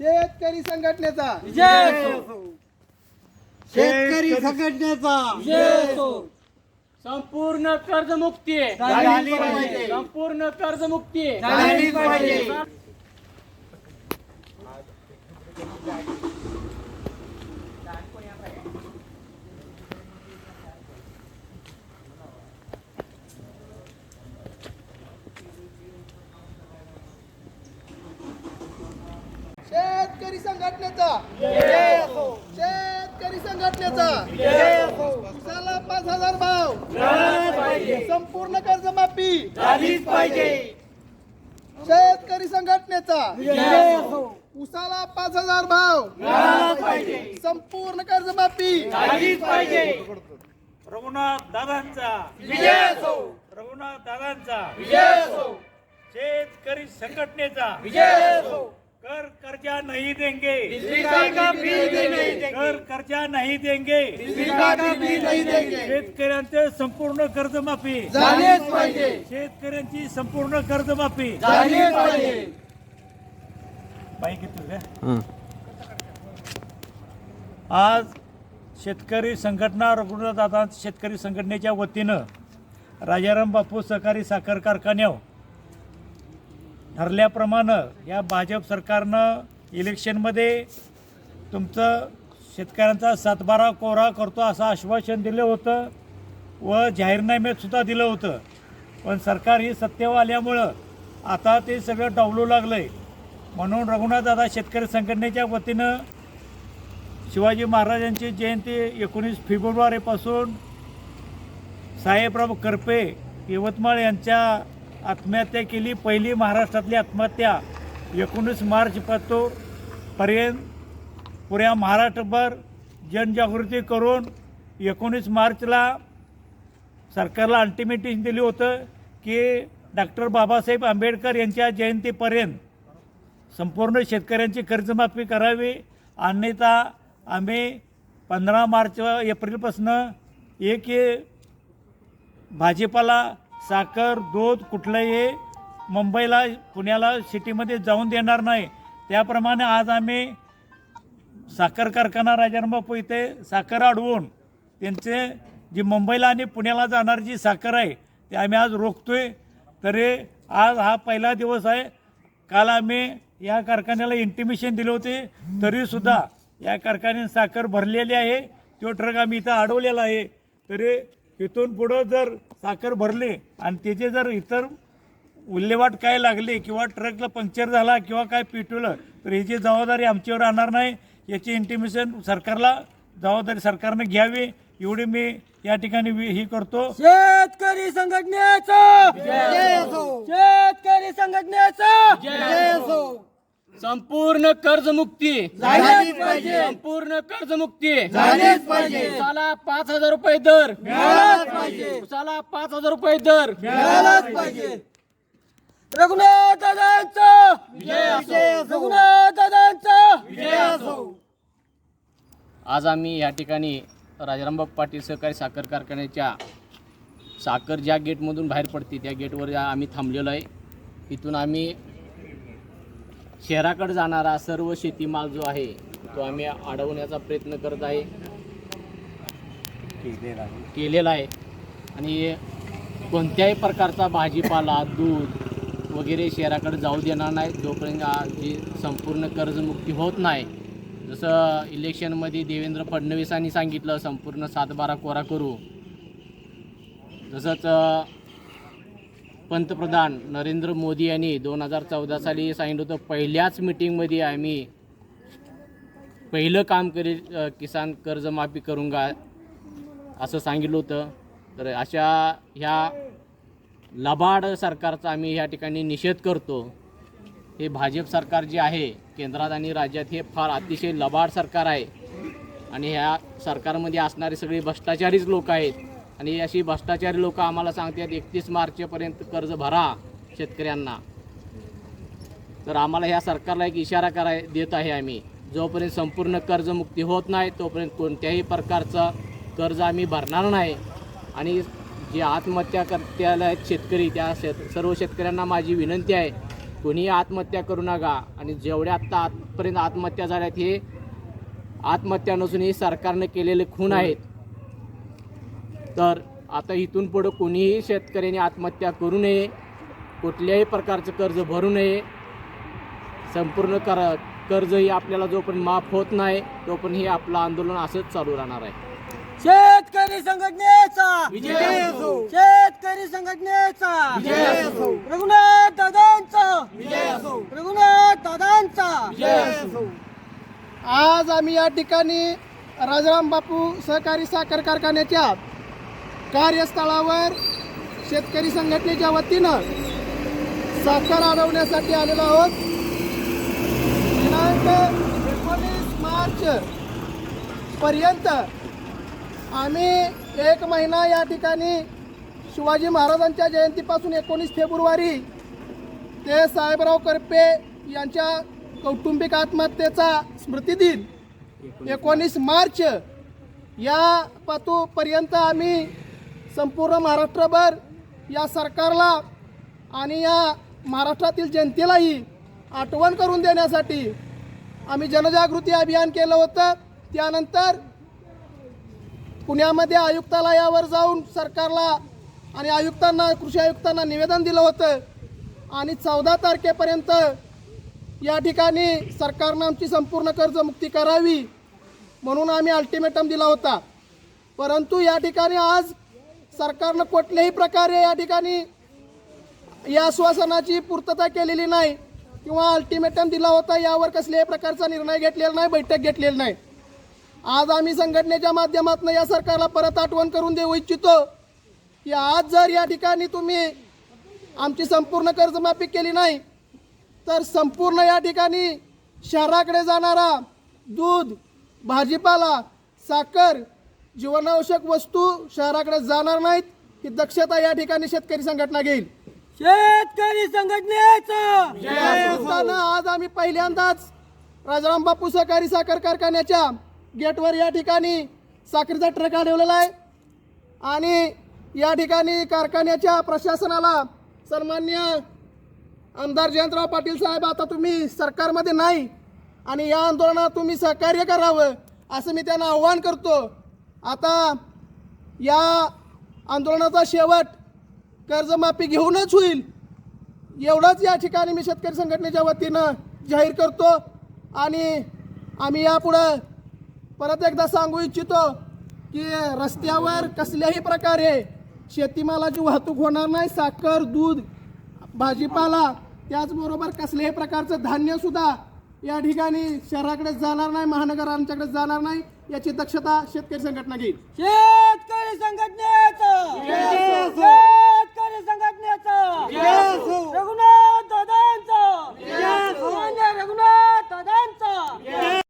शेतकरी संघटनेचा शेतकरी संघटनेचा संपूर्ण कर्जमुक्ती झाली पाहिजे. संपूर्ण कर्जमुक्ती झाली पाहिजे. शेतकरी संघटनेचा शेतकरी संघटनेचा उसाला 5,000 भाव संपूर्ण कर्जमाफी झालीच पाहिजे. शेतकरी संघटनेचा उसाला 5,000 भाव संपूर्ण कर्जमाफी झालीच पाहिजे. रघुनाथ दादांचा विजय असो. रघुनाथ दादांचा विजय असो. शेतकरी संघटनेचा विजय असो. कर कर्जा नहीं देंगे स्वीकार का बिल नहीं देंगे. कर कर्जा नहीं देंगे स्वीकार का बिल नहीं देंगे. शेतकऱ्यांचे संपूर्ण कर्जमाफी झालीच पाहिजे. शेतकऱ्यांची संपूर्ण कर्जमाफी झालीच पाहिजे. बाईक येतो का? आज शेतकरी संघटना रघुनाथ दादा शेतकरी संघटनेच्या वतीनं राजाराम बापू सहकारी साखर कारखान्यावर ठरल्याप्रमाणे या भाजप सरकारनं इलेक्शनमध्ये तुमचं शेतकऱ्यांचा 7/12 कोरा करतो असं आश्वासन दिलं होतं व जाहीरनाम्यातसुद्धा दिलं होतं. पण सरकार ही सत्तेवर आल्यामुळं आता ते सगळं डावलू लागलं आहे. म्हणून रघुनाथदादा शेतकरी संघटनेच्या वतीनं शिवाजी महाराजांची जयंती 19 फेब्रुवारीपासून साहेबराव करपे यवतमाळ यांच्या आत्महत्या केली. पहिली महाराष्ट्रातली आत्महत्या 19 मार्चपासून पुऱ्या महाराष्ट्रभर जनजागृती करून 19 मार्चला सरकारला अल्टिमेटम दिली होतं की डॉक्टर बाबासाहेब आंबेडकर यांच्या जयंतीपर्यंत संपूर्ण शेतकऱ्यांची कर्जमाफी करावी. अन्यथा आम्ही 15 एप्रिलपासून एक भाजीपाला साखर दूध कुठलंही मुंबईला पुण्याला सिटीमध्ये जाऊन देणार नाही. त्याप्रमाणे आज आम्ही साखर कारखाना राजाराम बापू इथे साखर अडवून त्यांचे जी मुंबईला आणि पुण्याला जाणारी जी साखर आहे ते आम्ही आज रोखतोय. तरी आज हा पहिला दिवस आहे. काल आम्ही या कारखान्याला इंटिमेशन दिले होते तरीसुद्धा या कारखान्याने साखर भरलेली आहे. तो ट्रक आम्ही इथं अडवलेला आहे. तरी इथून पुढं जर साखर भरली आणि त्याचे जर इतर विल्हेवाट काय लागली किंवा ट्रकला पंक्चर झाला किंवा काय पिटवलं तर ह्याची जबाबदारी आमच्यावर राहणार नाही. याची इंटिमेशन सरकारला जबाबदारी सरकारने घ्यावी एवढी मी या ठिकाणी ही करतो. शेतकरी संघटनेचा शेतकरी संघटनेचा संपूर्ण कर्जमुक्ती झालीच पाहिजे. संपूर्ण कर्जमुक्ती झालीच पाहिजे. उसाला 5,000 रुपये दर मिळालाच पाहिजे. उसाला 5,000 रुपये दर मिळालाच पाहिजे. रघुनाथ दादांचा विजय असो. रघुनाथ दादांचा विजय असो. आज आम्ही या ठिकाणी राजारामबापू पाटील सहकारी साखर कारखान्याच्या साखर ज्या गेटमधून बाहेर पडते त्या गेटवर आम्ही थांबलेलो आहे. इथून आम्ही शहराकडे जाणारा सर्व शेतीमाल जो आहे तो आम्ही अडवण्याचा प्रयत्न करत आहे केलेला आहे. आणि कोणत्याही प्रकारचा भाजीपाला दूध वगैरे शहराकडे जाऊ देणार नाही जोपर्यंत जी संपूर्ण कर्जमुक्ती होत नाही. जसं इलेक्शनमध्ये देवेंद्र फडणवीसांनी सांगितलं संपूर्ण 7/12 कोरा करू, तसंच पंतप्रधान नरेंद्र मोदी यांनी 2014 साली सांगितलं होतं पहिल्याच मीटिंगमध्ये आम्ही पहिलं काम करेल किसान कर्जमाफी करूंगा असं सांगितलं होतं. तर अशा ह्या लबाड सरकारचा आम्ही ह्या ठिकाणी निषेध करतो. हे भाजप सरकार जे आहे केंद्रात आणि राज्यात हे फार अतिशय लबाड सरकार आहे आणि ह्या सरकारमध्ये असणारे सगळे भ्रष्टाचारीच लोक आहेत. आणि अशी भ्रष्टाचारी लोक आम्हाला सांगतात 31 मार्चपर्यंत कर्ज भरा शेतकऱ्यांना. तर आम्हाला ह्या सरकारला एक इशारा देत आहे आम्ही जोपर्यंत संपूर्ण कर्जमुक्ती होत नाही तोपर्यंत कोणत्याही प्रकारचं कर्ज आम्ही भरणार नाही. आणि जे आत्महत्या करत्याला आहेत शेतकरी सर्व शेतकऱ्यांना माझी विनंती आहे कोणी आत्महत्या करू नका. आणि जेवढ्या आत्ता आजपर्यंत आत्महत्या झाल्यात हे आत्महत्या नसून हे सरकारनं केलेले खून आहेत. तर आता इथून पुढं कोणीही शेतकऱ्यांनी आत्महत्या करू नये, कुठल्याही प्रकारचं कर्ज भरू नये. संपूर्ण कर्ज ही आपल्याला जोपर्यंत माफ होत नाही तोपर्यंत हे आपलं आंदोलन असंच चालू राहणार आहे. शेतकरी संघटनेचा विजय असो. शेतकरी संघटनेचा विजय असो. रघुनाथ दादांचा विजय असो. रघुनाथ दादांचा विजय असो. आज आम्ही या ठिकाणी राजाराम बापू सहकारी साखर कारखान्याच्या कार्यस्थळावर शेतकरी संघटनेच्या वतीनं साखर अडवण्यासाठी आलेलो आहोत. दिनांक 19 मार्च पर्यंत आम्ही 1 महिना या ठिकाणी शिवाजी महाराजांच्या जयंतीपासून 19 फेब्रुवारी ते साहेबराव करपे यांच्या कौटुंबिक आत्महत्येचा स्मृतिदिन 19 मार्च या पर्यंत आम्ही संपूर्ण महाराष्ट्रभर या सरकारला आणि या महाराष्ट्रातील जनतेलाही आठवण करून देण्यासाठी आम्ही जनजागृती अभियान केलं होतं. त्यानंतर पुण्यामध्ये आयुक्तालयावर जाऊन सरकारला आणि आयुक्तांना कृषी आयुक्तांना निवेदन दिलं होतं आणि 14 तारखेपर्यंत या ठिकाणी सरकारनं आमची संपूर्ण कर्जमुक्ती करावी म्हणून आम्ही अल्टिमेटम दिला होता. परंतु या ठिकाणी आज सरकारनं कुठल्याही प्रकारे या ठिकाणी या आश्वासनाची पूर्तता केलेली नाही किंवा अल्टिमेटम दिला होता यावर कसल्याही प्रकारचा निर्णय घेतलेला नाही, बैठक घेतलेली नाही. आज आम्ही संघटनेच्या माध्यमातून या सरकारला परत आठवण करून देऊ इच्छितो की आज जर या ठिकाणी तुम्ही आमची संपूर्ण कर्जमाफी केली नाही तर संपूर्ण या ठिकाणी शहराकडे जाणारा दूध, भाजीपाला, साखर, जीवनावश्यक वस्तू शहराकडे जाणार नाहीत ही दक्षता या ठिकाणी शेतकरी संघटना घेईल. शेतकरी संघटनेचा त्यानिमित्तानं आज आम्ही पहिल्यांदाच राजाराम बापू सहकारी साखर कारखान्याच्या गेटवर या ठिकाणी साखरेचा ट्रक अडवलेला आहे आणि या ठिकाणी कारखान्याच्या प्रशासनाला सन्माननीय आमदार जयंतराव पाटील साहेब, आता तुम्ही सरकारमध्ये नाही आणि या आंदोलनात तुम्ही सहकार्य करावं असं मी त्यांना आव्हान करतो. आता या आंदोलनाचा शेवट कर्जमाफी घेऊनच होईल एवढंच या ठिकाणी मी शेतकरी संघटनेच्या वतीनं जाहीर करतो. आणि आम्ही यापुढं परत एकदा सांगू इच्छितो की रस्त्यावर कसल्याही प्रकारे शेतीमालाची वाहतूक होणार नाही. साखर, दूध, भाजीपाला त्याचबरोबर कसल्याही प्रकारचं धान्यसुद्धा या ठिकाणी शहराकडे जाणार नाही, महानगरांच्याकडे जाणार नाही याची दक्षता शेतकरी संघटना घेईल. शेतकरी संघटनेचा